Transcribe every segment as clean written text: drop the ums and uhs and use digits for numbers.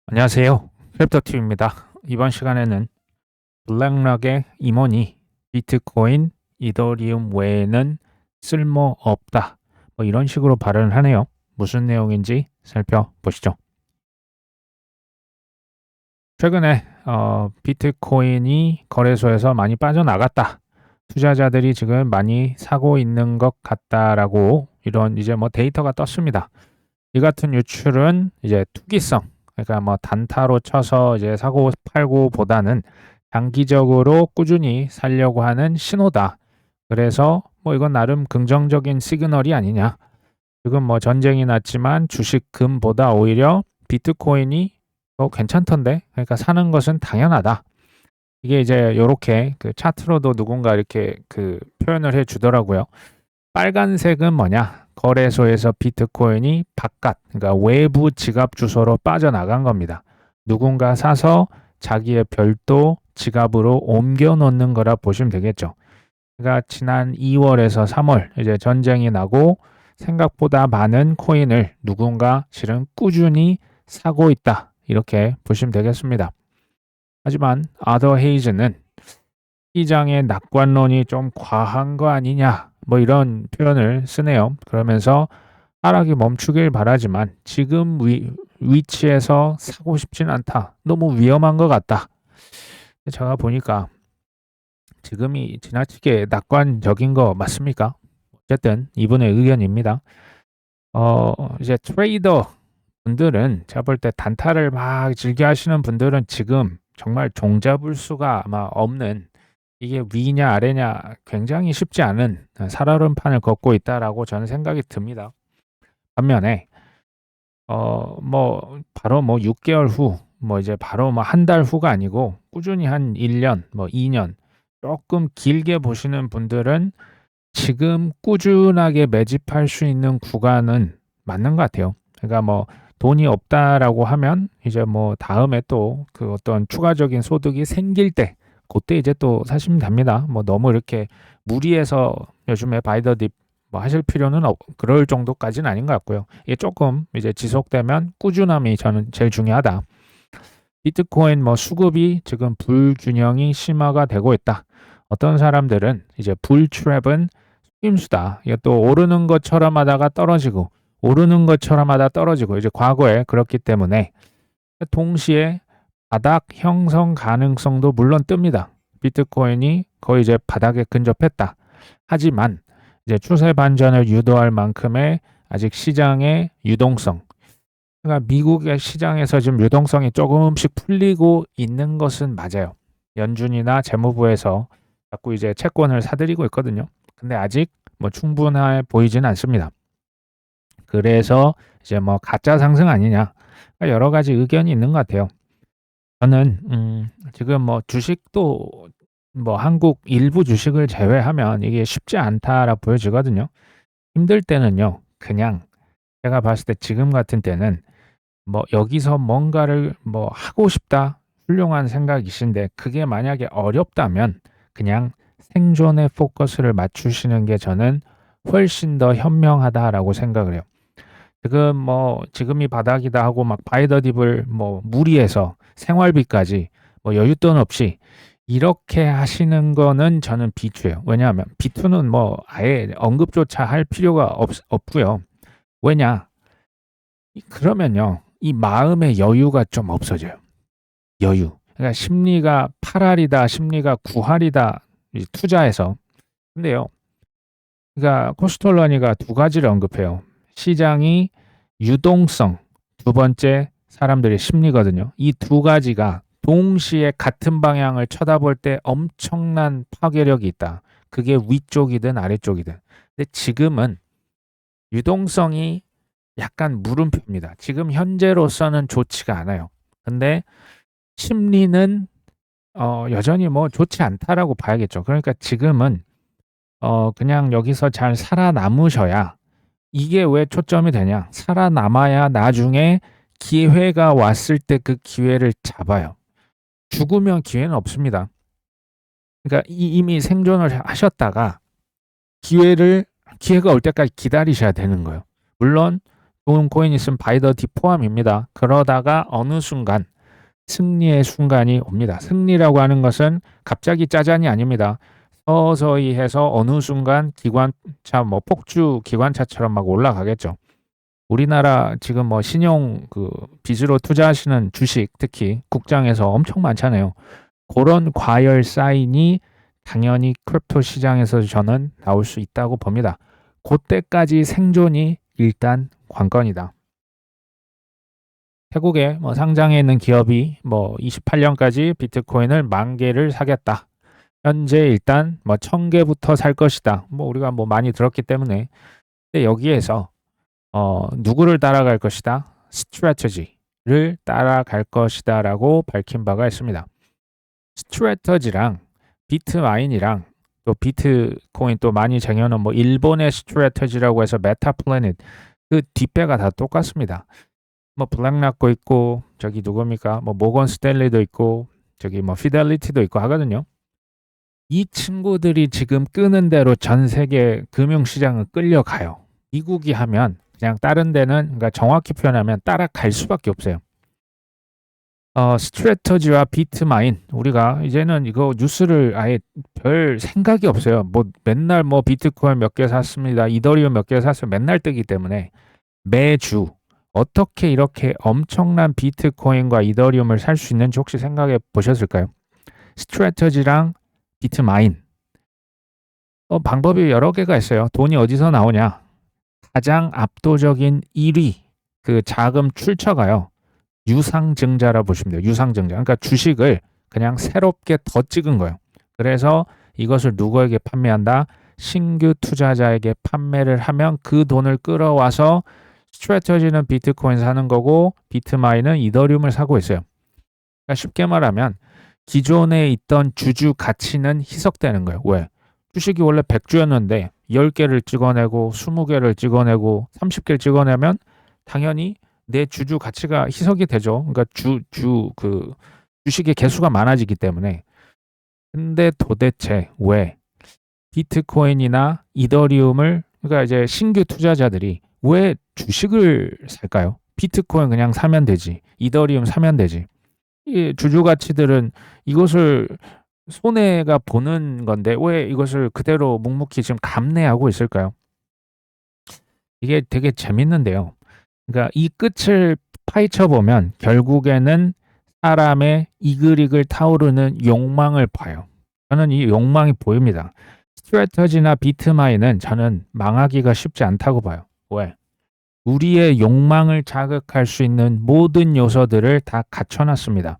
안녕하세요. 크립토티입니다. 이번 시간에는 블랙락의 임원이 비트코인, 이더리움 외에는 쓸모없다. 뭐 이런 식으로 발언을 하네요. 무슨 내용인지 살펴보시죠. 최근에 비트코인이 거래소에서 많이 빠져나갔다. 투자자들이 지금 많이 사고 있는 것 같다라고 이런 이제 뭐 데이터가 떴습니다. 이 같은 유출은 이제 투기성, 그러니까 뭐 단타로 쳐서 이제 사고 팔고 보다는 장기적으로 꾸준히 살려고 하는 신호다. 그래서 뭐 이건 나름 긍정적인 시그널이 아니냐. 지금 뭐 전쟁이 났지만 주식금보다 오히려 비트코인이 괜찮던데. 그러니까 사는 것은 당연하다. 이게 이제 요렇게 그 차트로도 누군가 이렇게 그 표현을 해 주더라고요. 빨간색은 뭐냐? 거래소에서 비트코인이 바깥, 그러니까 외부 지갑 주소로 빠져나간 겁니다. 누군가 사서 자기의 별도 지갑으로 옮겨 놓는 거라 보시면 되겠죠. 그러니까 지난 2월에서 3월 이제 전쟁이 나고 생각보다 많은 코인을 누군가 실은 꾸준히 사고 있다. 이렇게 보시면 되겠습니다. 하지만 아더 헤이즈는 시장의 낙관론이 좀 과한 거 아니냐 뭐 이런 표현을 쓰네요. 그러면서 하락이 멈추길 바라지만 지금 위치에서 사고 싶진 않다. 너무 위험한 것 같다. 제가 보니까 지금이 지나치게 낙관적인 거 맞습니까? 어쨌든 이분의 의견입니다. 이제 트레이더 분들은 제가 볼 때 단타를 막 즐겨 하시는 분들은 지금 정말 종잡을 수가 아마 없는 이게 위냐 아래냐 굉장히 쉽지 않은 살얼음판을 걷고 있다라고 저는 생각이 듭니다. 반면에 뭐 바로 뭐 6개월 후, 뭐 이제 바로 뭐 한 달 후가 아니고 꾸준히 한 1년, 뭐 2년 조금 길게 보시는 분들은 지금 꾸준하게 매집할 수 있는 구간은 맞는 것 같아요. 그러니까 뭐 돈이 없다라고 하면 이제 뭐 다음에 또 그 어떤 추가적인 소득이 생길 때 그때 이제 또 사시면 됩니다. 뭐 너무 이렇게 무리해서 요즘에 바이 더 딥 뭐 하실 필요는 그럴 정도까지는 아닌 것 같고요. 이게 조금 이제 지속되면 꾸준함이 저는 제일 중요하다. 비트코인 뭐 수급이 지금 불균형이 심화가 되고 있다. 어떤 사람들은 이제 불트랩은 속임수다. 이게 또 오르는 것처럼 하다가 떨어지고 오르는 것처럼 하다 떨어지고 이제 과거에 그렇기 때문에 동시에 바닥 형성 가능성도 물론 뜹니다. 비트코인이 거의 이제 바닥에 근접했다. 하지만 이제 추세 반전을 유도할 만큼의 아직 시장의 유동성, 그러니까 미국의 시장에서 지금 유동성이 조금씩 풀리고 있는 것은 맞아요. 연준이나 재무부에서 자꾸 이제 채권을 사들이고 있거든요. 근데 아직 뭐 충분해 보이지는 않습니다. 그래서 이제 뭐 가짜 상승 아니냐, 그러니까 여러 가지 의견이 있는 것 같아요. 저는 지금 뭐 주식도 뭐 한국 일부 주식을 제외하면 이게 쉽지 않다라 보여지거든요. 힘들 때는요, 그냥 제가 봤을 때 지금 같은 때는 뭐 여기서 뭔가를 뭐 하고 싶다, 훌륭한 생각이신데 그게 만약에 어렵다면 그냥 생존에 포커스를 맞추시는 게 저는 훨씬 더 현명하다라고 생각을 해요. 지금 뭐 지금이 바닥이다 하고 막 바이더 딥을 뭐 무리해서 생활비까지 뭐 여윳돈 없이 이렇게 하시는 거는 저는 비추예요. 왜냐하면 비투는 뭐 아예 언급조차 할 필요가 없고요. 왜냐? 그러면요, 이 마음의 여유가 좀 없어져요. 여유. 그러니까 심리가 8할이다, 심리가 9할이다, 투자해서. 근데요, 그러니까 코스톨러니가 두 가지를 언급해요. 시장이 유동성, 두 번째 사람들의 심리거든요. 이 두 가지가 동시에 같은 방향을 쳐다볼 때 엄청난 파괴력이 있다. 그게 위쪽이든 아래쪽이든. 근데 지금은 유동성이 약간 물음표입니다. 지금 현재로서는 좋지가 않아요. 근데 심리는 여전히 뭐 좋지 않다라고 봐야겠죠. 그러니까 지금은 그냥 여기서 잘 살아남으셔야, 이게 왜 초점이 되냐? 살아남아야 나중에 기회가 왔을 때 그 기회를 잡아요. 죽으면 기회는 없습니다. 그러니까 이미 생존을 하셨다가 기회가 올 때까지 기다리셔야 되는 거예요. 물론 좋은 코인 있으면 바이 더 딥 포함입니다. 그러다가 어느 순간 승리의 순간이 옵니다. 승리라고 하는 것은 갑자기 짜잔이 아닙니다. 서서히 해서 어느 순간 기관차 뭐 폭주 기관차처럼 막 올라가겠죠. 우리나라 지금 뭐 신용 그 빚으로 투자하시는 주식 특히 국장에서 엄청 많잖아요. 그런 과열 사인이 당연히 크립토 시장에서 저는 나올 수 있다고 봅니다. 그때까지 생존이 일단 관건이다. 태국에 뭐 상장해 있는 기업이 뭐 28년까지 비트코인을 10,000개를 사겠다. 현재 일단 뭐 1,000개부터 살 것이다. 뭐 우리가 뭐 많이 들었기 때문에. 근데 여기에서 누구를 따라갈 것이다? 스트래터지를 따라갈 것이다라고 밝힌 바가 있습니다. 스트래터지랑 비트마인이랑 또 비트코인 또 많이 쟁여놓은 뭐 일본의 스트래터지라고 해서 메타플래닛 그 뒷배가 다 똑같습니다. 뭐 블랙락도 있고 저기 누굽니까? 뭐 모건 스탠리도 있고 저기 뭐 피델리티도 있고 하거든요. 이 친구들이 지금 끄는 대로 전 세계 금융시장은 끌려가요. 미국이 하면 그냥 다른 데는 그러니까 정확히 표현하면 따라갈 수밖에 없어요. 스트래터지와 비트마인 우리가 이제는 이거 뉴스를 아예 별 생각이 없어요. 뭐 맨날 뭐 비트코인 몇 개 샀습니다. 이더리움 몇 개 샀어요. 맨날 뜨기 때문에 매주 어떻게 이렇게 엄청난 비트코인과 이더리움을 살 수 있는지 혹시 생각해 보셨을까요? 스트래터지랑 비트마인 방법이 여러 개가 있어요. 돈이 어디서 나오냐? 가장 압도적인 1위 그 자금 출처가요. 유상증자라 보시면 돼요. 유상증자. 그러니까 주식을 그냥 새롭게 더 찍은 거예요. 그래서 이것을 누구에게 판매한다? 신규 투자자에게 판매를 하면 그 돈을 끌어와서 스트래터지는 비트코인 사는 거고 비트마인은 이더리움을 사고 있어요. 그러니까 쉽게 말하면 기존에 있던 주주 가치는 희석되는 거예요. 왜? 주식이 원래 100주였는데 10개를 찍어내고 20개를 찍어내고 30개를 찍어내면 당연히 내 주주 가치가 희석이 되죠. 그러니까 그 주식의 개수가 많아지기 때문에. 근데 도대체 왜 비트코인이나 이더리움을 그러니까 이제 신규 투자자들이 왜 주식을 살까요? 비트코인 그냥 사면 되지. 이더리움 사면 되지. 이 주주 가치들은 이것을 손해가 보는 건데 왜 이것을 그대로 묵묵히 지금 감내하고 있을까요? 이게 되게 재밌는데요. 그러니까 이 끝을 파헤쳐 보면 결국에는 사람의 이글이글 타오르는 욕망을 봐요. 저는 이 욕망이 보입니다. 스트래터지나 비트마인은 저는 망하기가 쉽지 않다고 봐요. 왜? 우리의 욕망을 자극할 수 있는 모든 요소들을 다 갖춰놨습니다.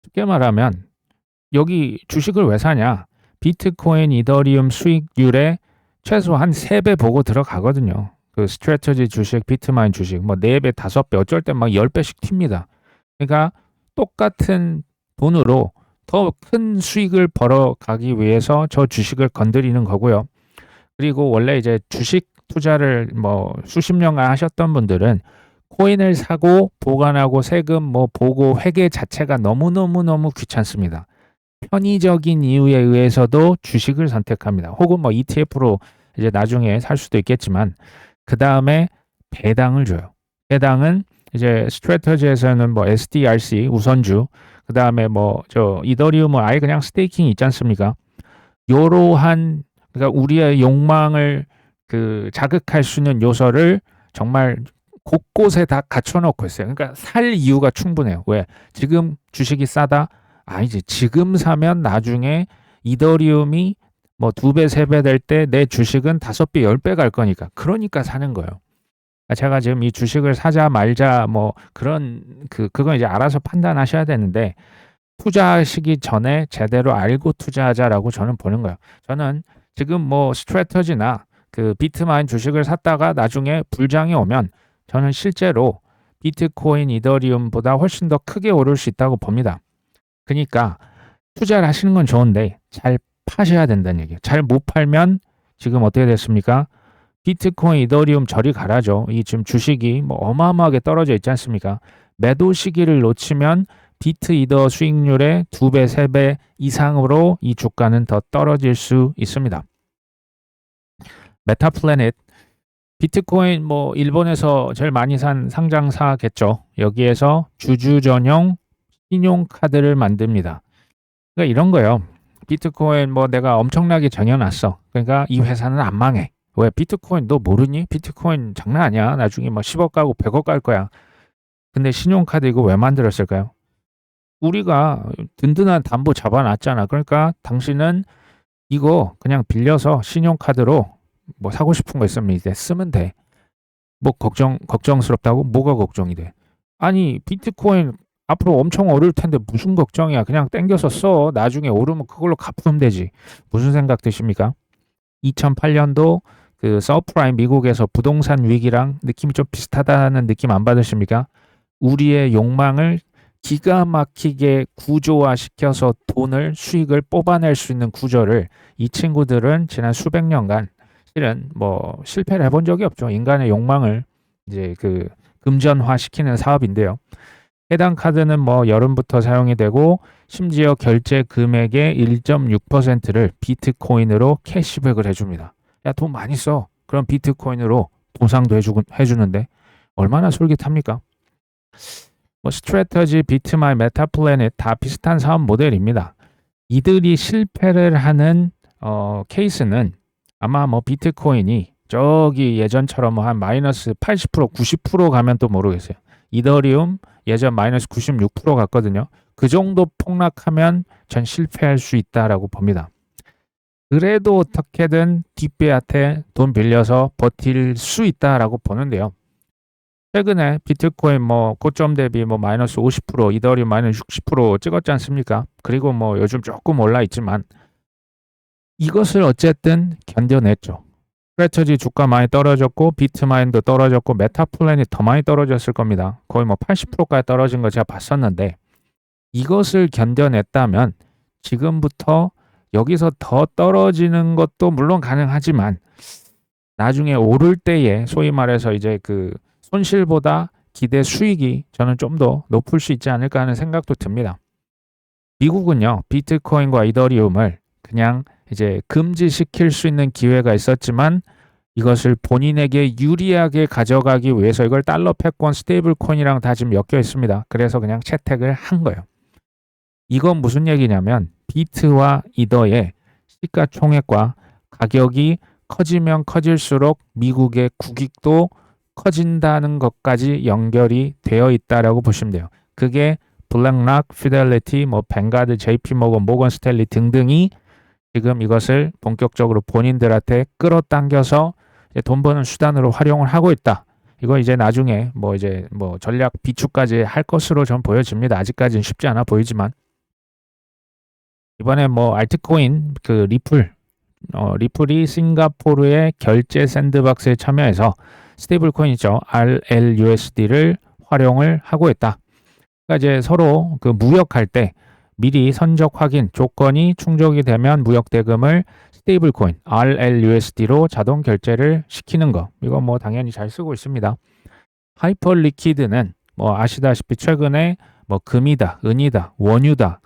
쉽게 말하면 여기 주식을 왜 사냐? 비트코인, 이더리움 수익률에 최소한 3배 보고 들어가거든요. 그 스트래터지 주식, 비트마인 주식 뭐 4배, 5배, 어쩔 땐 막 10배씩 튑니다. 그러니까 똑같은 돈으로 더 큰 수익을 벌어가기 위해서 저 주식을 건드리는 거고요. 그리고 원래 이제 주식 투자를 뭐 수십 년간 하셨던 분들은 코인을 사고 보관하고 세금 뭐 보고 회계 자체가 너무너무너무 귀찮습니다. 편의적인 이유에 의해서도 주식을 선택합니다. 혹은 뭐 ETF로 이제 나중에 살 수도 있겠지만 그 다음에 배당을 줘요. 배당은 이제 스트래터지에서는 뭐 SDRC 우선주, 그 다음에 뭐 저 이더리움은 아예 그냥 스테이킹 있지 않습니까? 요러한 그러니까 우리의 욕망을 그 자극할 수 있는 요소를 정말 곳곳에 다 갖춰놓고 있어요. 그러니까 살 이유가 충분해요. 왜? 지금 주식이 싸다? 아니지. 지금 사면 나중에 이더리움이 뭐 2배, 3배 될 때 내 주식은 5배, 10배 갈 거니까. 그러니까 사는 거예요. 제가 지금 이 주식을 사자 말자 뭐 그런 그건 이제 알아서 판단하셔야 되는데 투자하시기 전에 제대로 알고 투자하자라고 저는 보는 거예요. 저는 지금 뭐 스트래터지나 그 비트마인 주식을 샀다가 나중에 불장이 오면 저는 실제로 비트코인, 이더리움보다 훨씬 더 크게 오를 수 있다고 봅니다. 그러니까 투자를 하시는 건 좋은데 잘 파셔야 된다는 얘기예요. 잘 못 팔면 지금 어떻게 됐습니까? 비트코인, 이더리움 저리 가라죠. 이 지금 주식이 뭐 어마어마하게 떨어져 있지 않습니까? 매도 시기를 놓치면 비트 이더 수익률의 2배, 3배 이상으로 이 주가는 더 떨어질 수 있습니다. 메타플래닛 비트코인 뭐 일본에서 제일 많이 산 상장사겠죠. 여기에서 주주 전용 신용카드를 만듭니다. 그러니까 이런 거예요. 비트코인 뭐 내가 엄청나게 정해놨어. 그러니까 이 회사는 안 망해. 왜? 비트코인 너 모르니? 비트코인 장난 아니야. 나중에 뭐 10억 가고 100억 갈 거야. 근데 신용카드 이거 왜 만들었을까요? 우리가 든든한 담보 잡아놨잖아. 그러니까 당신은 이거 그냥 빌려서 신용카드로 뭐 사고 싶은 거 있으면 이제 쓰면 돼. 뭐 걱정스럽다고? 뭐가 걱정이 돼? 아니, 비트코인 앞으로 엄청 오를 텐데 무슨 걱정이야. 그냥 땡겨서 써. 나중에 오르면 그걸로 갚으면 되지. 무슨 생각 드십니까? 2008년도 그 서프라임 미국에서 부동산 위기랑 느낌이 좀 비슷하다는 느낌 안 받으십니까? 우리의 욕망을 기가 막히게 구조화시켜서 돈을 수익을 뽑아낼 수 있는 구조를 이 친구들은 지난 수백 년간 실은 뭐 실패를 해본 적이 없죠. 인간의 욕망을 이제 그 금전화시키는 사업인데요. 해당 카드는 뭐 여름부터 사용이 되고 심지어 결제 금액의 1.6%를 비트코인으로 캐시백을 해줍니다. 야, 돈 많이 써. 그럼 비트코인으로 보상도 해주는데 얼마나 솔깃합니까? 뭐 스트래터지, 비트마이, 메타플래닛 다 비슷한 사업 모델입니다. 이들이 실패를 하는 케이스는 아마 뭐 비트코인이 저기 예전처럼 한 마이너스 80%, 90% 가면 또 모르겠어요. 이더리움 예전 마이너스 96% 갔거든요. 그 정도 폭락하면 전 실패할 수 있다라고 봅니다. 그래도 어떻게든 뒷배한테 돈 빌려서 버틸 수 있다라고 보는데요. 최근에 비트코인 뭐 고점 대비 뭐 마이너스 50%, 이더리움 마이너스 60% 찍었지 않습니까? 그리고 뭐 요즘 조금 올라 있지만 이것을 어쨌든 견뎌냈죠. 스트래터지 주가 많이 떨어졌고 비트마인도 떨어졌고 메타플랜이 더 많이 떨어졌을 겁니다. 거의 뭐 80%까지 떨어진 거 제가 봤었는데 이것을 견뎌냈다면 지금부터 여기서 더 떨어지는 것도 물론 가능하지만 나중에 오를 때에 소위 말해서 이제 그 손실보다 기대 수익이 저는 좀 더 높을 수 있지 않을까 하는 생각도 듭니다. 미국은요, 비트코인과 이더리움을 그냥 이제 금지시킬 수 있는 기회가 있었지만 이것을 본인에게 유리하게 가져가기 위해서 이걸 달러 패권 스테이블 코인이랑 다 지금 엮여 있습니다. 그래서 그냥 채택을 한 거예요. 이건 무슨 얘기냐면 비트와 이더의 시가총액과 가격이 커지면 커질수록 미국의 국익도 커진다는 것까지 연결이 되어 있다라고 보시면 돼요. 그게 블랙락, 피델리티, 뭐 뱅가드, JP모건, 모건 스탠리 등등이 지금 이것을 본격적으로 본인들한테 끌어당겨서 돈 버는 수단으로 활용을 하고 있다. 이거 이제 나중에 뭐 이제 뭐 전략 비축까지 할 것으로 전 보여집니다. 아직까지는 쉽지 않아 보이지만 이번에 뭐 알트코인 그 리플이 싱가포르의 결제 샌드박스에 참여해서 스테이블 코인이죠. RLUSD를 활용을 하고 있다. 그러니까 이제 서로 그 무역할 때 미리 선적 확인 조건이 충족이 되면 무역 대금을 스테이블 코인 RLUSD로 자동 결제를 시키는 거. 이거 뭐 당연히 잘 쓰고 있습니다. 하이퍼 리퀴드는 뭐 아시다시피 최근에 뭐 금이다, 은이다, 원유다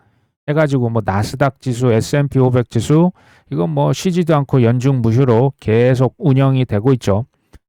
해가지고 뭐 나스닥 지수, S&P 500 지수 이건 뭐 쉬지도 않고 연중 무휴로 계속 운영이 되고 있죠.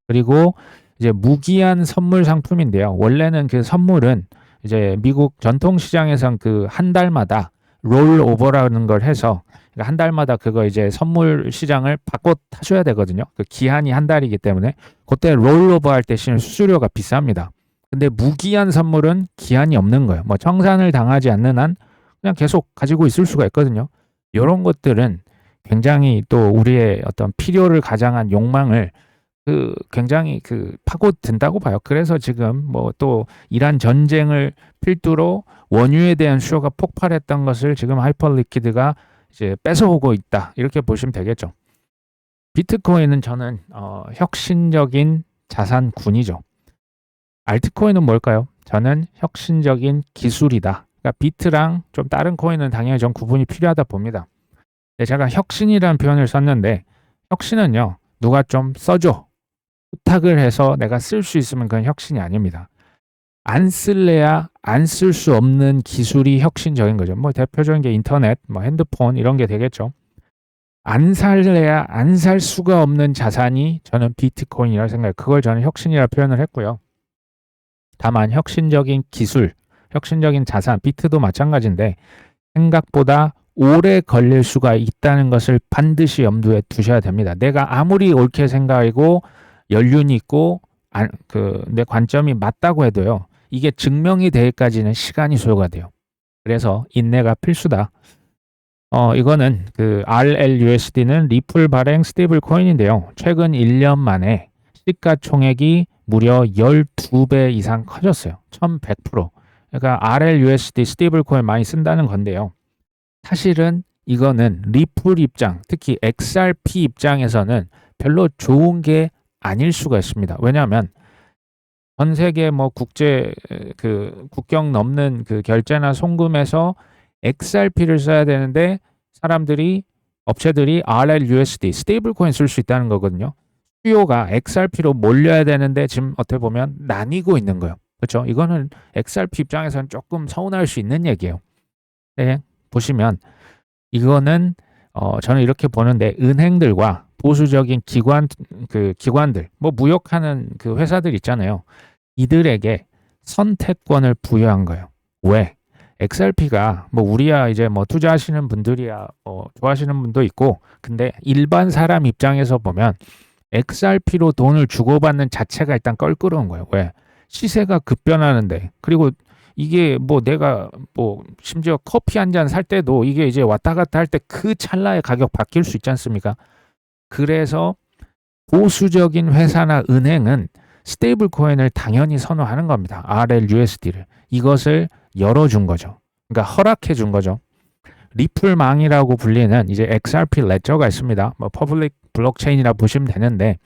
그리고 이제 무기한 선물 상품인데요. 원래는 그 선물은 이제 미국 전통 시장에선 그 한 달마다 롤 오버라는 걸 해서 그러니까 한 달마다 그거 이제 선물 시장을 바꿔 타셔야 되거든요. 그 기한이 한 달이기 때문에 그때 롤 오버 할 때 수수료가 비쌉니다. 근데 무기한 선물은 기한이 없는 거예요. 뭐 청산을 당하지 않는 한 그냥 계속 가지고 있을 수가 있거든요. 이런 것들은 굉장히 또 우리의 어떤 필요를 가장한 욕망을 그 굉장히 그 파고든다고 봐요. 그래서 지금 뭐 또 이란 전쟁을 필두로 원유에 대한 수요가 폭발했던 것을 지금 하이퍼리퀴드가 이제 뺏어오고 있다. 이렇게 보시면 되겠죠. 비트코인은 저는 혁신적인 자산군이죠. 알트코인은 뭘까요? 저는 혁신적인 기술이다. 그러니까 비트랑 좀 다른 코인은 당연히 좀 구분이 필요하다 봅니다. 근데 제가 혁신이라는 표현을 썼는데 혁신은요. 누가 좀 써줘. 부탁을 해서 내가 쓸 수 있으면 그건 혁신이 아닙니다. 안 쓸래야 안 쓸 수 없는 기술이 혁신적인 거죠. 뭐 대표적인 게 인터넷, 뭐 핸드폰 이런 게 되겠죠. 안 살래야 안 살 수가 없는 자산이 저는 비트코인이라고 생각해요. 그걸 저는 혁신이라 표현을 했고요. 다만 혁신적인 기술, 혁신적인 자산, 비트도 마찬가지인데 생각보다 오래 걸릴 수가 있다는 것을 반드시 염두에 두셔야 됩니다. 내가 아무리 옳게 생각하고 연륜이 있고 내 관점이 맞다고 해도요. 이게 증명이 되기까지는 시간이 소요가 돼요. 그래서 인내가 필수다. 이거는 그 RLUSD는 리플 발행 스테이블 코인인데요. 최근 1년 만에 시가총액이 무려 12배 이상 커졌어요. 1100%. 그러니까 RLUSD 스테이블 코인 많이 쓴다는 건데요. 사실은 이거는 리플 입장, 특히 XRP 입장에서는 별로 좋은 게 아닐 수가 있습니다. 왜냐하면 전 세계 뭐 국경 넘는 그 결제나 송금에서 XRP를 써야 되는데 업체들이 RLUSD 스테이블 코인 쓸 수 있다는 거거든요. 수요가 XRP로 몰려야 되는데 지금 어떻게 보면 나뉘고 있는 거예요. 그렇죠? 이거는 XRP 입장에서는 조금 서운할 수 있는 얘기예요. 네, 보시면 이거는 저는 이렇게 보는데 은행들과 보수적인 기관들, 뭐 무역하는 그 회사들 있잖아요. 이들에게 선택권을 부여한 거예요. 왜? XRP가 뭐 우리야 이제 뭐 투자하시는 분들이야 좋아하시는 분도 있고, 근데 일반 사람 입장에서 보면 XRP로 돈을 주고받는 자체가 일단 껄끄러운 거예요. 왜? 시세가 급변하는데, 그리고 이게 뭐 내가 뭐 심지어 커피 한 잔 살 때도 이게 이제 왔다 갔다 할 때 그 찰나에 가격 바뀔 수 있지 않습니까? 그래서 보수적인 회사나 은행은 스테이블 코인을 당연히 선호하는 겁니다. RLUSD를. 이것을 열어준 거죠. 그러니까 허락해 준 거죠. 리플망이라고 불리는 이제 XRP 레저가 있습니다. 뭐 퍼블릭 블록체인이라 보시면 되는데,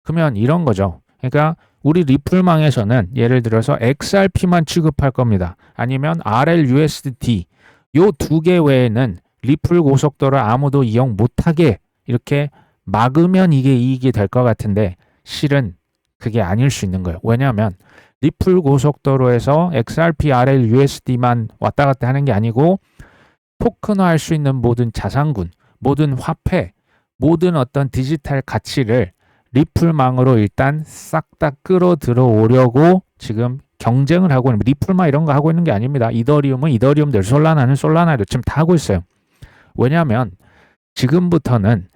그러면 이런 거죠. 그러니까 우리 리플망에서는 예를 들어서 XRP만 취급할 겁니다. 아니면 RLUSD 요 두 개 외에는 리플 고속도로 아무도 이용 못하게 이렇게 막으면 이게 이익이 될 것 같은데 실은 그게 아닐 수 있는 거예요. 왜냐하면 리플 고속도로에서 XRP, RLUSD만 왔다 갔다 하는 게 아니고 토큰화할 수 있는 모든 자산군, 모든 화폐, 모든 어떤 디지털 가치를 리플망으로 일단 싹 다 끌어들어 오려고 지금 경쟁을 하고 있는, 리플망 이런 거 하고 있는 게 아닙니다. 이더리움은 이더리움대로, 솔라나는 솔라나대로 지금 다 하고 있어요. 왜냐하면 지금부터는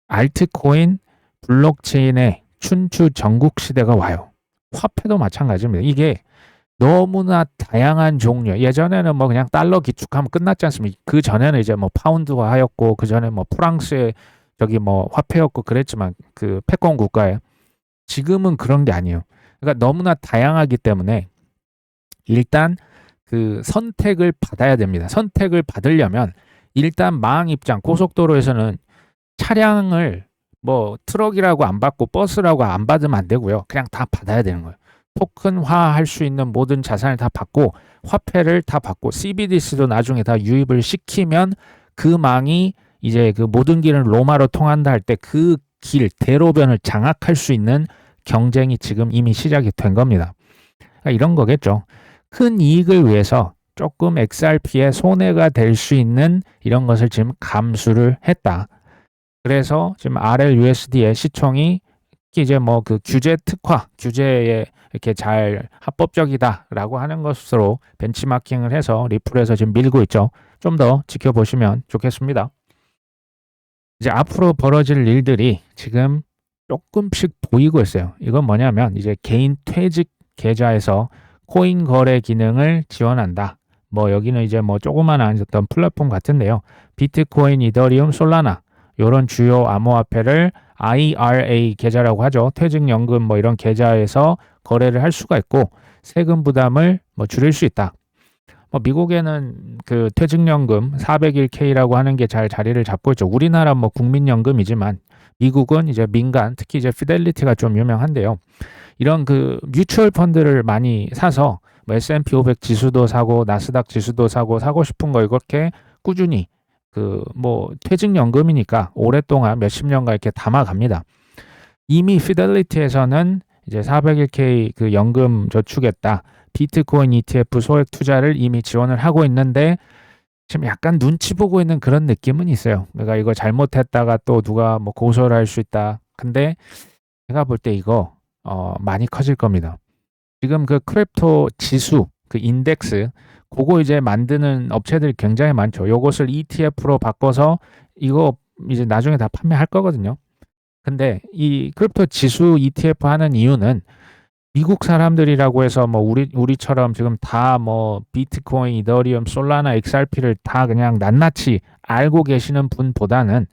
알트코인 블록체인의 춘추 전국 시대가 와요. 화폐도 마찬가지입니다. 이게 너무나 다양한 종류. 예전에는 뭐 그냥 달러 기축하면 끝났지 않습니까? 그 전에는 이제 뭐 파운드화 하였고, 그 전에 뭐 프랑스의 저기 뭐 화폐였고 그랬지만 그 패권 국가에, 지금은 그런 게 아니에요. 그러니까 너무나 다양하기 때문에 일단 그 선택을 받아야 됩니다. 선택을 받으려면 일단 망 입장, 고속도로에서는 차량을 뭐 트럭이라고 안 받고 버스라고 안 받으면 안 되고요. 그냥 다 받아야 되는 거예요. 토큰화 할 수 있는 모든 자산을 다 받고 화폐를 다 받고 CBDC도 나중에 다 유입을 시키면 그 망이 이제 그 모든 길은 로마로 통한다 할 때 그 길, 대로변을 장악할 수 있는 경쟁이 지금 이미 시작이 된 겁니다. 그러니까 이런 거겠죠. 큰 이익을 위해서 조금 XRP에 손해가 될 수 있는 이런 것을 지금 감수를 했다. 그래서 지금 RLUSD의 시총이 이제 뭐 그 규제 특화, 규제에 이렇게 잘 합법적이다라고 하는 것으로 벤치마킹을 해서 리플에서 지금 밀고 있죠. 좀 더 지켜보시면 좋겠습니다. 이제 앞으로 벌어질 일들이 지금 조금씩 보이고 있어요. 이건 뭐냐면 이제 개인 퇴직 계좌에서 코인 거래 기능을 지원한다. 뭐 여기는 이제 뭐 조그마한 어떤 플랫폼 같은데요. 비트코인, 이더리움, 솔라나 이런 주요 암호화폐를 IRA 계좌라고 하죠. 퇴직연금 뭐 이런 계좌에서 거래를 할 수가 있고 세금 부담을 뭐 줄일 수 있다. 뭐 미국에는 그 퇴직연금 401k라고 하는 게 잘 자리를 잡고 있죠. 우리나라 뭐 국민연금이지만 미국은 이제 민간, 특히 이제 피델리티가 좀 유명한데요. 이런 그 뮤추얼 펀드를 많이 사서 뭐 S&P 500 지수도 사고 나스닥 지수도 사고 싶은 거 이렇게 꾸준히 그 뭐 퇴직연금이니까 오랫동안 몇십 년간 이렇게 담아갑니다. 이미 피델리티에서는 이제 401k 그 연금 저축했다. 비트코인 ETF 소액 투자를 이미 지원을 하고 있는데 지금 약간 눈치 보고 있는 그런 느낌은 있어요. 내가 이거 잘못했다가 또 누가 뭐 고소를 할 수 있다. 근데 제가 볼 때 이거 많이 커질 겁니다. 지금 그 크립토 지수, 그 인덱스, 그거 이제 만드는 업체들이 굉장히 많죠. 요것을 ETF로 바꿔서 이거 이제 나중에 다 판매할 거거든요. 근데 이 크립토 지수 ETF 하는 이유는 미국 사람들이라고 해서 뭐 우리처럼 지금 다 뭐 비트코인, 이더리움, 솔라나, XRP를 다 그냥 낱낱이 알고 계시는 분보다는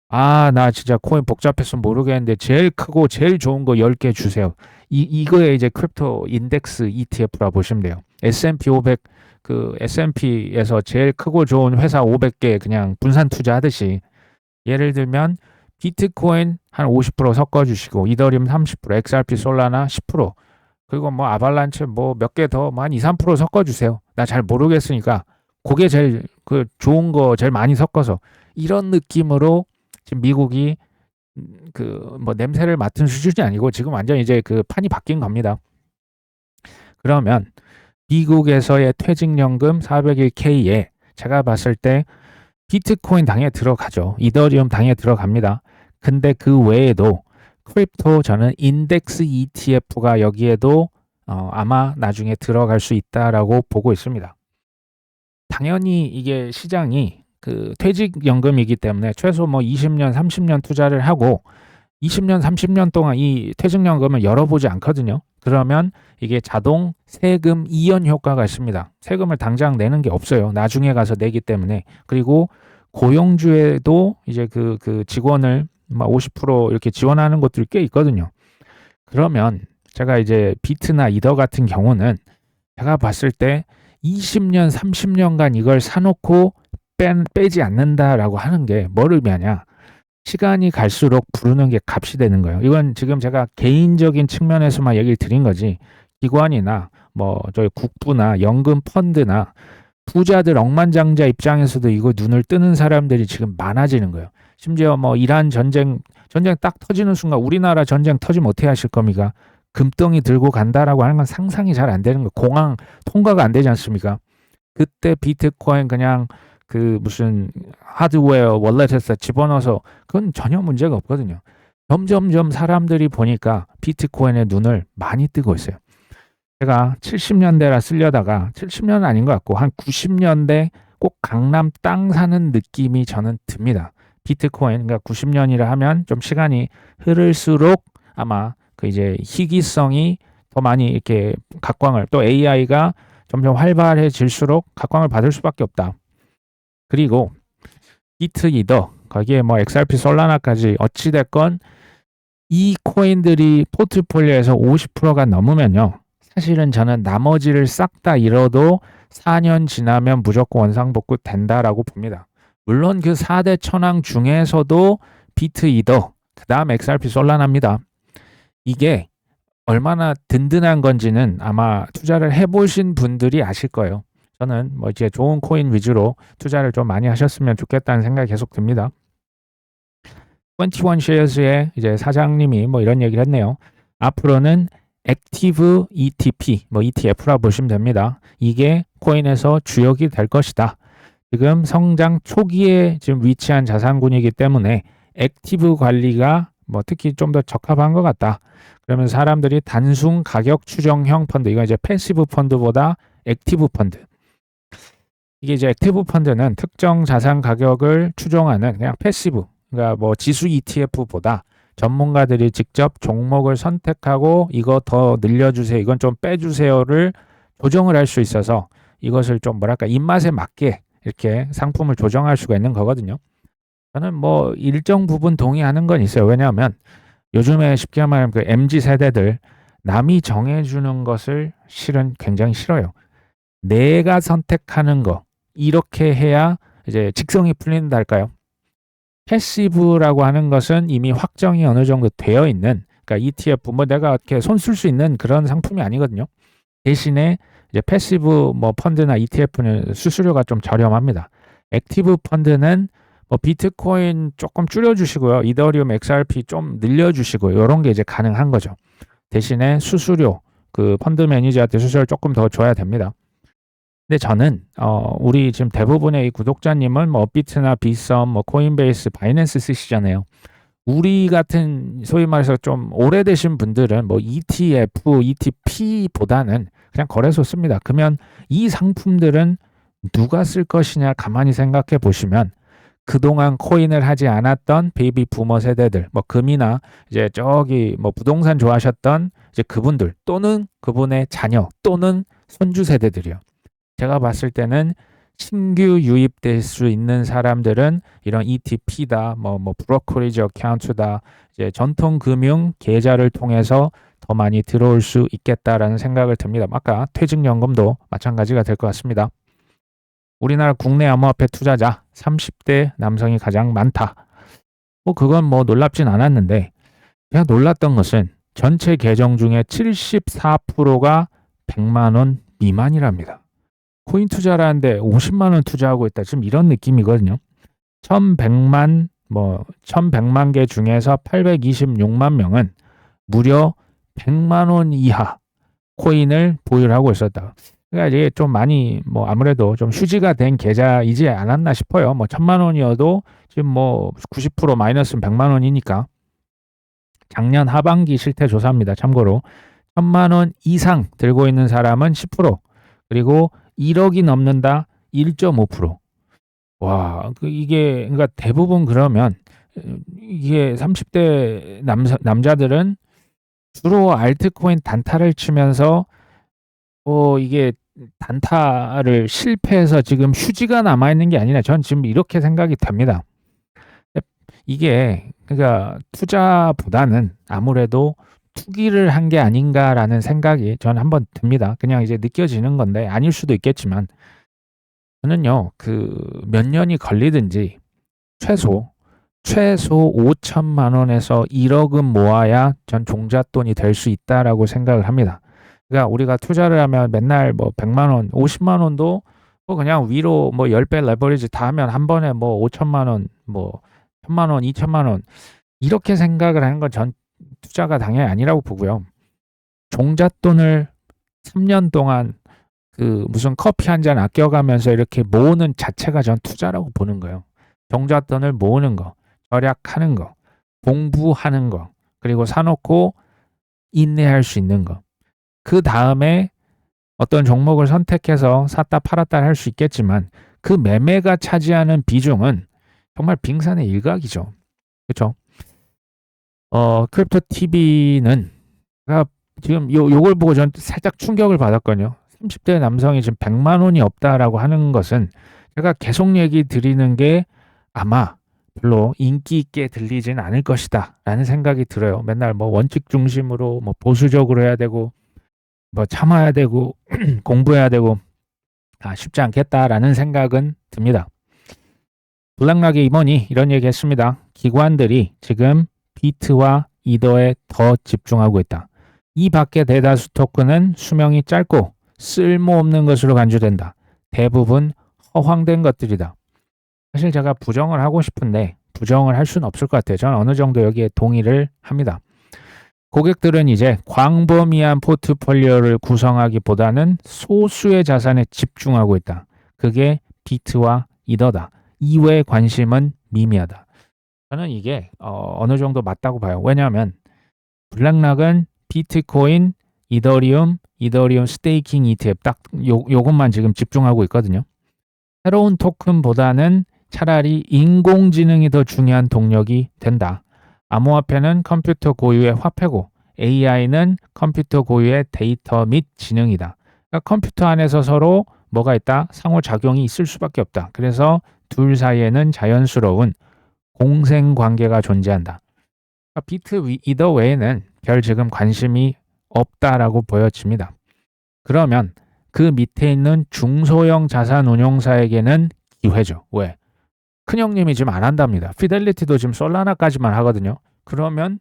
나 진짜 코인 복잡해서 모르겠는데 제일 크고 제일 좋은 거 10개 주세요. 이거에 이제 크립토 인덱스 ETF라 보시면 돼요. S&P 500 그 S&P에서 제일 크고 좋은 회사 500개 그냥 분산 투자하듯이 예를 들면 비트코인 한 50% 섞어 주시고 이더리움 30%, XRP 솔라나 10%, 그리고 뭐 아발란체 뭐 몇 개 더 한 2, 3% 섞어 주세요. 나 잘 모르겠으니까 그게 제일 그 좋은 거 제일 많이 섞어서 이런 느낌으로 지금 미국이 그 뭐 냄새를 맡은 수준이 아니고 지금 완전 이제 그 판이 바뀐 겁니다. 그러면 미국에서의 퇴직연금 401k에 제가 봤을 때 비트코인 당에 들어가죠. 이더리움 당에 들어갑니다. 근데 그 외에도 크립토 저는 인덱스 ETF가 여기에도 아마 나중에 들어갈 수 있다라고 보고 있습니다. 당연히 이게 시장이 그 퇴직연금이기 때문에 최소 뭐 20년, 30년 투자를 하고 20년, 30년 동안 이 퇴직연금을 열어보지 않거든요. 그러면 이게 자동 세금 이연 효과가 있습니다. 세금을 당장 내는 게 없어요. 나중에 가서 내기 때문에. 그리고 고용주에도 이제 그 직원을 막 50% 이렇게 지원하는 것들이 꽤 있거든요. 그러면 제가 이제 비트나 이더 같은 경우는 제가 봤을 때 20년, 30년간 이걸 사놓고 빼지 않는다라고 하는 게 뭘 의미하냐? 시간이 갈수록 부르는 게 값이 되는 거예요. 이건 지금 제가 개인적인 측면에서만 얘기를 드린 거지, 기관이나 뭐 저희 국부나 연금 펀드나 부자들 억만장자 입장에서도 이거 눈을 뜨는 사람들이 지금 많아지는 거예요. 심지어 뭐 이란 전쟁 딱 터지는 순간 우리나라 전쟁 터지면 어떻게 하실 겁니까? 금덩이 들고 간다라고 하는 건 상상이 잘 안 되는 거예요. 공항 통과가 안 되지 않습니까? 그때 비트코인 그냥 그 무슨 하드웨어 월렛에서 집어넣어서 그건 전혀 문제가 없거든요. 점점점 사람들이 보니까 비트코인의 눈을 많이 뜨고 있어요. 제가 70년대라 쓰려다가 70년은 아닌 것 같고 한 90년대 꼭 강남 땅 사는 느낌이 저는 듭니다. 비트코인, 그러니까 90년이라 하면 좀 시간이 흐를수록 아마 그 이제 희귀성이 더 많이 이렇게 각광을, 또 AI가 점점 활발해질수록 각광을 받을 수밖에 없다. 그리고 비트 이더, 거기에 뭐 XRP 솔라나까지 어찌됐건 이 코인들이 포트폴리오에서 50%가 넘으면요, 사실은 저는 나머지를 싹 다 잃어도 4년 지나면 무조건 원상복구 된다라고 봅니다. 물론 그 4대 천왕 중에서도 비트 이더, 그 다음 XRP 솔라나입니다. 이게 얼마나 든든한 건지는 아마 투자를 해보신 분들이 아실 거예요. 저는 뭐 이제 좋은 코인 위주로 투자를 좀 많이 하셨으면 좋겠다는 생각이 계속 듭니다. 21 쉐어스의 이제 사장님이 뭐 이런 얘기를 했네요. 앞으로는 액티브 ETP, 뭐 ETF라 보시면 됩니다. 이게 코인에서 주역이 될 것이다. 지금 성장 초기에 지금 위치한 자산군이기 때문에 액티브 관리가 뭐 특히 좀 더 적합한 것 같다. 그러면 사람들이 단순 가격 추정형 펀드, 이거 이제 패시브 펀드보다 액티브 펀드. 이게 이제 액티브 펀드는 특정 자산 가격을 추정하는 그냥 패시브, 그러니까 뭐 지수 ETF보다 전문가들이 직접 종목을 선택하고 이거 더 늘려주세요, 이건 좀 빼주세요를 조정을 할 수 있어서 이것을 좀 뭐랄까 입맛에 맞게 이렇게 상품을 조정할 수가 있는 거거든요. 저는 뭐 일정 부분 동의하는 건 있어요. 왜냐하면 요즘에 쉽게 말하면 그 MZ 세대들 남이 정해주는 것을 실은 굉장히 싫어요. 내가 선택하는 거, 이렇게 해야 이제 직성이 풀린다 할까요? 패시브라고 하는 것은 이미 확정이 어느 정도 되어 있는, 그러니까 ETF 뭐 내가 이렇게 손 쓸 수 있는 그런 상품이 아니거든요. 대신에 이제 패시브 뭐 펀드나 ETF는 수수료가 좀 저렴합니다. 액티브 펀드는 뭐 비트코인 조금 줄여주시고요, 이더리움, XRP 좀 늘려주시고요, 이런 게 이제 가능한 거죠. 대신에 수수료, 그 펀드 매니저한테 수수료를 조금 더 줘야 됩니다. 근데 저는 우리 지금 대부분의 이 구독자님은 뭐 업비트나 빗썸, 뭐 코인베이스, 바이낸스 쓰시잖아요. 우리 같은 소위 말해서 좀 오래되신 분들은 뭐 ETF, ETP보다는 그냥 거래소 씁니다. 그러면 이 상품들은 누가 쓸 것이냐 가만히 생각해 보시면 그동안 코인을 하지 않았던 베이비 부머 세대들, 뭐 금이나 이제 저기 뭐 부동산 좋아하셨던 이제 그분들 또는 그분의 자녀 또는 손주 세대들이요. 제가 봤을 때는 신규 유입될 수 있는 사람들은 이런 ETP다, 뭐 브로커리지 어카운트다, 이제 전통 금융 계좌를 통해서 더 많이 들어올 수 있겠다라는 생각을 듭니다. 아까 퇴직연금도 마찬가지가 될 것 같습니다. 우리나라 국내 암호화폐 투자자 30대 남성이 가장 많다. 뭐 그건 뭐 놀랍진 않았는데 제가 놀랐던 것은 전체 계정 중에 74%가 100만 원 미만이랍니다. 코인 투자를 하는데 50만 원 투자하고 있다. 지금 이런 느낌이거든요. 1100만 개 중에서 826만 명은 무려 100만 원 이하 코인을 보유를 하고 있었다. 그러니까 이제 좀 많이 뭐 아무래도 좀 휴지가 된 계좌이지 않았나 싶어요. 뭐 1000만 원이어도 지금 뭐 90% 마이너스는 100만 원이니까. 작년 하반기 실태 조사입니다. 참고로 1000만 원 이상 들고 있는 사람은 10%, 그리고 1억이 넘는다 1.5%. 와, 이게 그러니까 대부분 그러면 이게 30대 남자들은 주로 알트코인 단타를 치면서 이게 단타를 실패해서 지금 휴지가 남아 있는 게 아니라 전 지금 이렇게 생각이 됩니다. 이게 그러니까 투자보다는 아무래도 투기를 한 게 아닌가라는 생각이 저는 한번 듭니다. 그냥 이제 느껴지는 건데 아닐 수도 있겠지만 저는요, 그 몇 년이 걸리든지 최소 5천만 원에서 1억은 모아야 전 종잣돈이 될 수 있다라고 생각을 합니다. 그러니까 우리가 투자를 하면 맨날 뭐 100만 원, 50만 원도 뭐 그냥 위로 뭐 10배 레버리지 다 하면 한 번에 뭐 5천만 원, 뭐 1000만 원, 2천만 원 이렇게 생각을 하는 건 전 투자가 당연히 아니라고 보고요. 종잣돈을 3년 동안 그 무슨 커피 한 잔 아껴가면서 이렇게 모으는 자체가 전 투자라고 보는 거예요. 종잣돈을 모으는 거, 절약하는 거, 공부하는 거, 그리고 사놓고 인내할 수 있는 거. 그 다음에 어떤 종목을 선택해서 샀다 팔았다 할 수 있겠지만 그 매매가 차지하는 비중은 정말 빙산의 일각이죠. 그렇죠? 크립토 TV는 지금 요걸 보고 전 살짝 충격을 받았거든요. 30대 남성이 지금 100만 원이 없다라고 하는 것은 제가 계속 얘기 드리는 게 아마 별로 인기 있게 들리진 않을 것이다 라는 생각이 들어요. 맨날 뭐 원칙 중심으로 뭐 보수적으로 해야 되고 뭐 참아야 되고 공부해야 되고 쉽지 않겠다라는 생각은 듭니다. 블랙락의 임원이 이런 얘기 했습니다. 기관들이 지금 비트와 이더에 더 집중하고 있다. 이 밖의 대다수 토큰은 수명이 짧고 쓸모없는 것으로 간주된다. 대부분 허황된 것들이다. 사실 제가 부정을 하고 싶은데 부정을 할 수는 없을 것 같아요. 저는 어느 정도 여기에 동의를 합니다. 고객들은 이제 광범위한 포트폴리오를 구성하기보다는 소수의 자산에 집중하고 있다. 그게 비트와 이더다. 이외의 관심은 미미하다. 저는 이게 어느 정도 맞다고 봐요. 왜냐하면 블랙락은 비트코인, 이더리움 스테이킹 ETF 딱 요것만 지금 집중하고 있거든요. 새로운 토큰보다는 차라리 인공지능이 더 중요한 동력이 된다. 암호화폐는 컴퓨터 고유의 화폐고 AI는 컴퓨터 고유의 데이터 및 지능이다. 그러니까 컴퓨터 안에서 서로 뭐가 있다? 상호작용이 있을 수밖에 없다. 그래서 둘 사이에는 자연스러운 공생관계가 존재한다. 그러니까 비트 이더 외에는 별 지금 관심이 없다라고 보여집니다. 그러면 그 밑에 있는 중소형 자산 운용사에게는 기회죠. 왜? 큰형님이 지금 안 한답니다. 피델리티도 지금 솔라나까지만 하거든요. 그러면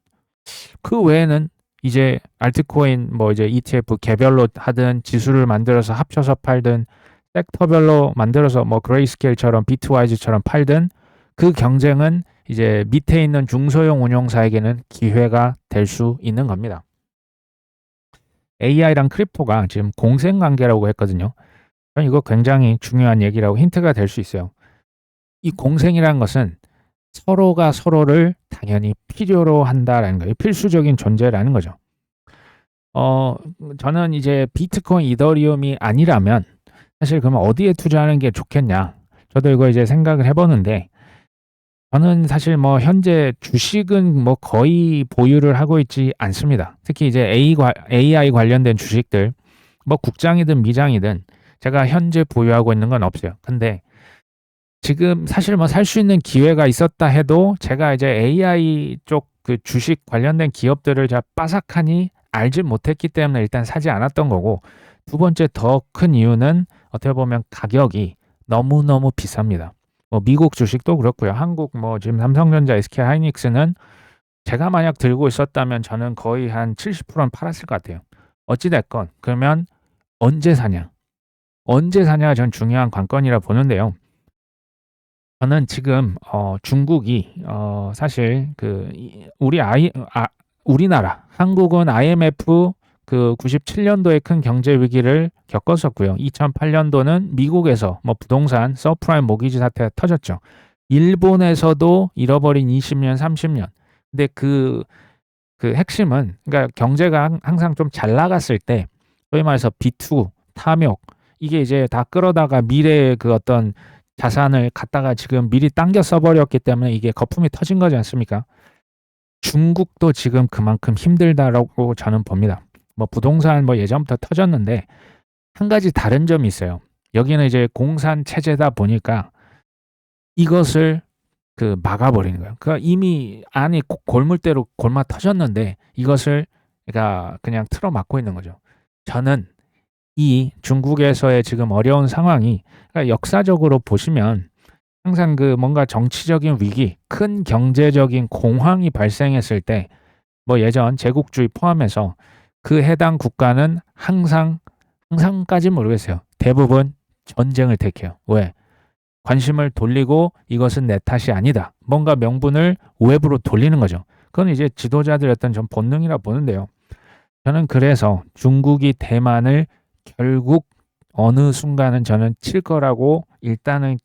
그 외에는 이제 알트코인 뭐 이제 ETF 개별로 하든 지수를 만들어서 합쳐서 팔든 섹터별로 만들어서 뭐 그레이스케일처럼 비트와이즈처럼 팔든 그 경쟁은 이제 밑에 있는 중소형 운용사에게는 기회가 될 수 있는 겁니다. AI랑 크립토가 지금 공생관계라고 했거든요. 이거 굉장히 중요한 얘기라고 힌트가 될 수 있어요. 이 공생이라는 것은 서로가 서로를 당연히 필요로 한다라는 거예요. 필수적인 존재라는 거죠. 저는 이제 비트코인, 이더리움이 아니라면 사실 그러면 어디에 투자하는 게 좋겠냐? 저도 이거 이제 생각을 해보는데 저는 사실 뭐 현재 주식은 뭐 거의 보유를 하고 있지 않습니다. 특히 이제 AI 관련된 주식들, 뭐 국장이든 미장이든 제가 현재 보유하고 있는 건 없어요. 근데 지금 사실 뭐 살 수 있는 기회가 있었다 해도 제가 이제 AI 쪽 그 주식 관련된 기업들을 제가 빠삭하니 알지 못했기 때문에 일단 사지 않았던 거고, 두 번째 더 큰 이유는 어떻게 보면 가격이 너무너무 비쌉니다. 뭐 미국 주식도 그렇고요. 한국 뭐 지금 삼성전자, SK 하이닉스는 제가 만약 들고 있었다면 저는 거의 한 70%는 팔았을 것 같아요. 어찌 됐건 그러면 언제 사냐? 언제 사냐가 전 중요한 관건이라 보는데요. 저는 지금 중국이 사실 우리나라 한국은 IMF 그 97년도에 큰 경제 위기를 겪었었고요. 2008년도는 미국에서 뭐 부동산 서프라임 모기지 사태가 터졌죠. 일본에서도 잃어버린 20년, 30년. 근데 그 핵심은 그러니까 경제가 항상 좀 잘 나갔을 때 소위 말해서 비투, 탐욕 이게 이제 다 끌어다가 미래의 그 어떤 자산을 갖다가 지금 미리 당겨 써버렸기 때문에 이게 거품이 터진 거지 않습니까? 중국도 지금 그만큼 힘들다라고 저는 봅니다. 뭐 부동산 뭐 예전부터 터졌는데 한 가지 다른 점이 있어요. 여기는 이제 공산 체제다 보니까 이것을 그 막아버리는 거예요. 그러니까 이미 안이 골물대로 골마 터졌는데 이것을 그러니까 그냥 틀어막고 있는 거죠. 저는 이 중국에서의 지금 어려운 상황이 그러니까 역사적으로 보시면 항상 그 뭔가 정치적인 위기, 큰 경제적인 공황이 발생했을 때 뭐 예전 제국주의 포함해서 그 해당 국가는 항상까지 모르겠어요. 대부분 전쟁을 택해요. 왜? 관심을 돌리고 이것은 내 탓이 아니다. 뭔가 명분을 외부로 돌리는 거죠. 그건 이제 지도자들의 어떤 전 본능이라 보는데요. 저는 그래서 중국이 대만을 결국 어느 순간은 저는 칠 거라고 일단은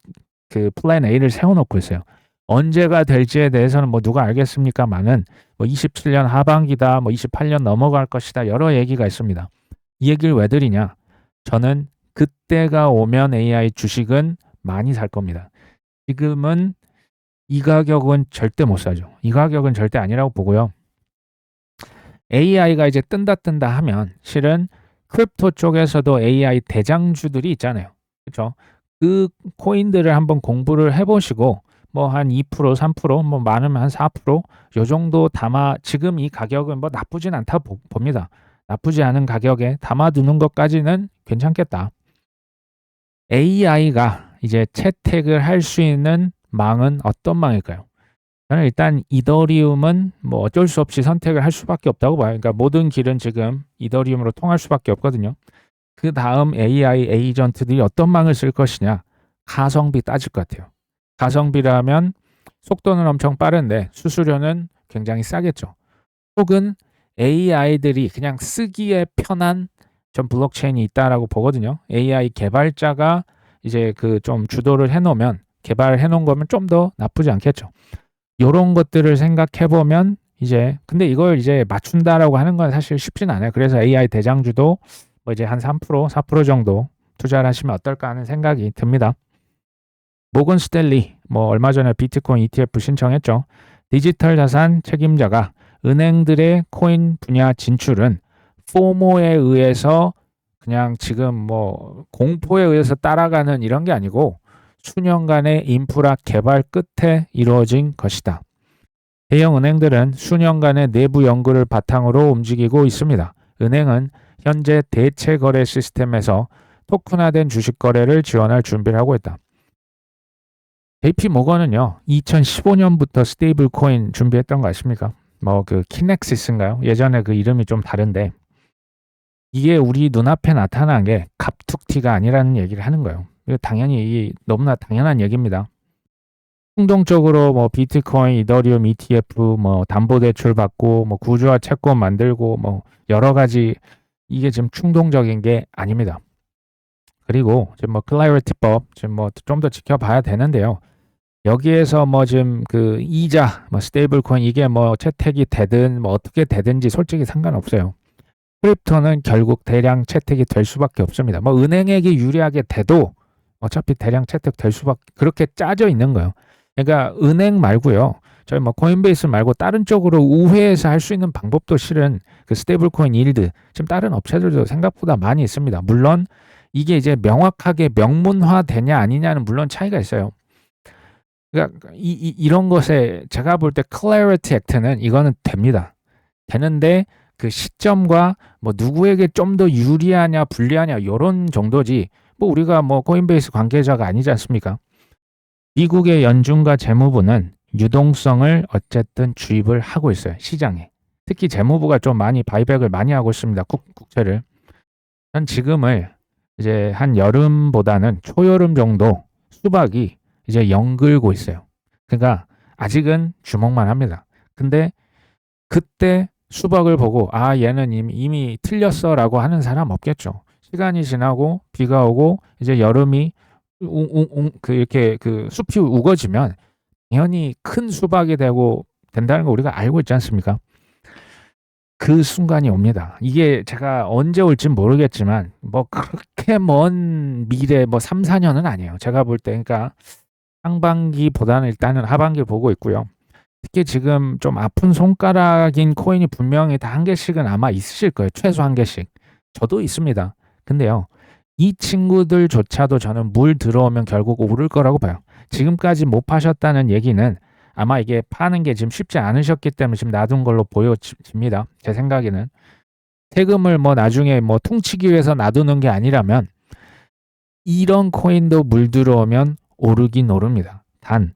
그 플랜 A를 세워놓고 있어요. 언제가 될지에 대해서는 뭐 누가 알겠습니까만은 뭐 27년 하반기다, 뭐 28년 넘어갈 것이다 여러 얘기가 있습니다. 이 얘기를 왜 드리냐? 저는 그때가 오면 AI 주식은 많이 살 겁니다. 지금은 이 가격은 절대 못 사죠. 이 가격은 절대 아니라고 보고요. AI가 이제 뜬다 하면 실은 크립토 쪽에서도 AI 대장주들이 있잖아요. 그렇죠? 그 코인들을 한번 공부를 해보시고 뭐 한 2%, 3%뭐 많으면 한 4%요 정도 지금 이 가격은 뭐 나쁘진 않다 봅니다. 나쁘지 않은 가격에 담아두는 것까지는 괜찮겠다. AI가 이제 채택을 할 수 있는 망은 어떤 망일까요? 저는 일단 이더리움은 뭐 어쩔 수 없이 선택을 할 수밖에 없다고 봐요. 그러니까 모든 길은 지금 이더리움으로 통할 수밖에 없거든요. 그 다음 AI 에이전트들이 어떤 망을 쓸 것이냐? 가성비 따질 것 같아요. 가성비라면 속도는 엄청 빠른데 수수료는 굉장히 싸겠죠. 혹은 AI들이 그냥 쓰기에 편한 전 블록체인이 있다라고 보거든요. AI 개발자가 이제 그 좀 주도를 해놓으면 개발해 놓은 거면 좀 더 나쁘지 않겠죠. 요런 것들을 생각해 보면 이제 근데 이걸 이제 맞춘다라고 하는 건 사실 쉽진 않아요. 그래서 AI 대장주도 뭐 이제 한 3%, 4% 정도 투자를 하시면 어떨까 하는 생각이 듭니다. 모건 스탠리 뭐 얼마 전에 비트코인 ETF 신청했죠. 디지털 자산 책임자가 은행들의 코인 분야 진출은 포모에 의해서 그냥 지금 뭐 공포에 의해서 따라가는 이런 게 아니고 수년간의 인프라 개발 끝에 이루어진 것이다. 대형 은행들은 수년간의 내부 연구를 바탕으로 움직이고 있습니다. 은행은 현재 대체 거래 시스템에서 토큰화된 주식 거래를 지원할 준비를 하고 있다. JP 모건은요, 2015년부터 스테이블 코인 준비했던 거 아십니까? 뭐 그 키넥시스인가요? 예전에 그 이름이 좀 다른데 이게 우리 눈앞에 나타난 게 갑툭튀가 아니라는 얘기를 하는 거예요. 이거 당연히 너무나 당연한 얘기입니다. 충동적으로 뭐 비트코인, 이더리움, ETF, 뭐 담보대출 받고, 뭐 구조화 채권 만들고, 뭐 여러 가지 이게 지금 충동적인 게 아닙니다. 그리고 지금 뭐 클래리티법 지금 뭐 좀 더 지켜봐야 되는데요. 여기에서 뭐 지금 그 이자, 뭐 스테이블 코인 이게 뭐 채택이 되든 뭐 어떻게 되든지 솔직히 상관없어요. 크립토는 결국 대량 채택이 될 수밖에 없습니다. 뭐 은행에게 유리하게 돼도 어차피 대량 채택 될 수밖에 그렇게 짜져 있는 거예요. 그러니까 은행 말고요. 저희 뭐 코인베이스 말고 다른 쪽으로 우회해서 할 수 있는 방법도 실은 그 스테이블 코인 일드 지금 다른 업체들도 생각보다 많이 있습니다. 물론 이게 이제 명확하게 명문화 되냐 아니냐는 물론 차이가 있어요. 그러니까 이런 것에 제가 볼 때 Clarity Act는 이거는 됩니다. 되는데 그 시점과 뭐 누구에게 좀 더 유리하냐 불리하냐 이런 정도지 뭐 우리가 뭐 코인베이스 관계자가 아니지 않습니까? 미국의 연준과 재무부는 유동성을 어쨌든 주입을 하고 있어요. 시장에. 특히 재무부가 좀 많이 바이백을 많이 하고 있습니다. 국채를. 전 지금을 이제 한 여름보다는 초여름 정도 수박이 이제 연글고 있어요. 그러니까 아직은 주목만 합니다. 근데 그때 수박을 보고 아 얘는 이미 틀렸어라고 하는 사람 없겠죠. 시간이 지나고 비가 오고 이제 여름이 그 이렇게 그 숲이 우거지면 당연히 큰 수박이 되고 된다는 거 우리가 알고 있지 않습니까? 그 순간이 옵니다. 이게 제가 언제 올진 모르겠지만 뭐 그렇게 먼 미래 뭐 3, 4년은 아니에요. 제가 볼 때 그러니까 상반기보다는 일단은 하반기 보고 있고요. 특히 지금 좀 아픈 손가락인 코인이 분명히 다 한 개씩은 아마 있으실 거예요. 최소 한 개씩. 저도 있습니다. 근데요. 이 친구들조차도 저는 물 들어오면 결국 오를 거라고 봐요. 지금까지 못 파셨다는 얘기는 아마 이게 파는 게 지금 쉽지 않으셨기 때문에 지금 놔둔 걸로 보여집니다. 제 생각에는. 세금을 뭐 나중에 뭐 퉁치기 위해서 놔두는 게 아니라면 이런 코인도 물 들어오면 오르긴 오릅니다. 단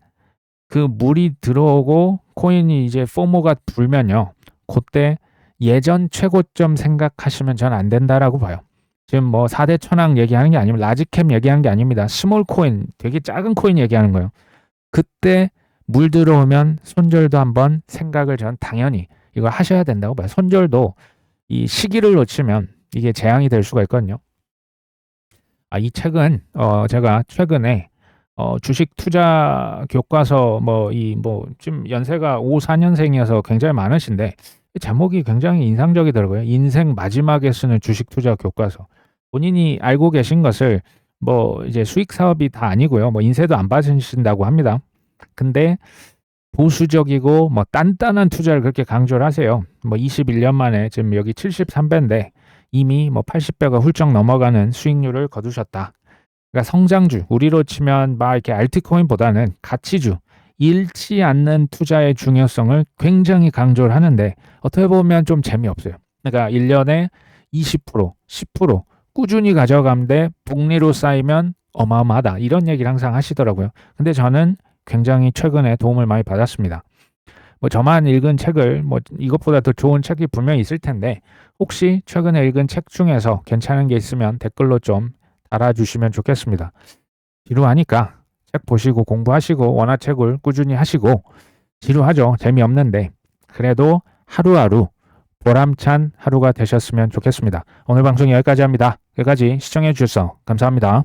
그 물이 들어오고 코인이 이제 포모가 불면요. 그때 예전 최고점 생각하시면 전 안 된다라고 봐요. 지금 뭐 4대 천왕 얘기하는 게 아니면 라지캡 얘기하는 게 아닙니다. 스몰 코인, 되게 작은 코인 얘기하는 거예요. 그때 물 들어오면 손절도 한번 생각을 전 당연히 이거 하셔야 된다고 봐요. 손절도 이 시기를 놓치면 이게 재앙이 될 수가 있거든요. 이 책은 제가 최근에 주식 투자 교과서 지금 연세가 54년생이어서 굉장히 많으신데 제목이 굉장히 인상적이더라고요. 인생 마지막에 쓰는 주식 투자 교과서. 본인이 알고 계신 것을 뭐 이제 수익 사업이 다 아니고요. 뭐 인세도 안 받으신다고 합니다. 근데 보수적이고 뭐 단단한 투자를 그렇게 강조를 하세요. 뭐 21년 만에 지금 여기 73배인데 이미 뭐 80배가 훌쩍 넘어가는 수익률을 거두셨다. 그러니까 성장주, 우리로 치면 막 이렇게 알트코인보다는 가치주, 잃지 않는 투자의 중요성을 굉장히 강조를 하는데 어떻게 보면 좀 재미없어요. 그러니까 1년에 20%, 10% 꾸준히 가져가는데 복리로 쌓이면 어마어마하다. 이런 얘기를 항상 하시더라고요. 근데 저는 굉장히 최근에 도움을 많이 받았습니다. 뭐 저만 읽은 책을 뭐 이것보다 더 좋은 책이 분명히 있을 텐데 혹시 최근에 읽은 책 중에서 괜찮은 게 있으면 댓글로 좀 달아주시면 좋겠습니다. 지루하니까 책 보시고 공부하시고 원화책을 꾸준히 하시고 지루하죠. 재미없는데 그래도 하루하루 보람찬 하루가 되셨으면 좋겠습니다. 오늘 방송 여기까지 합니다. 여기까지 시청해 주셔서 감사합니다.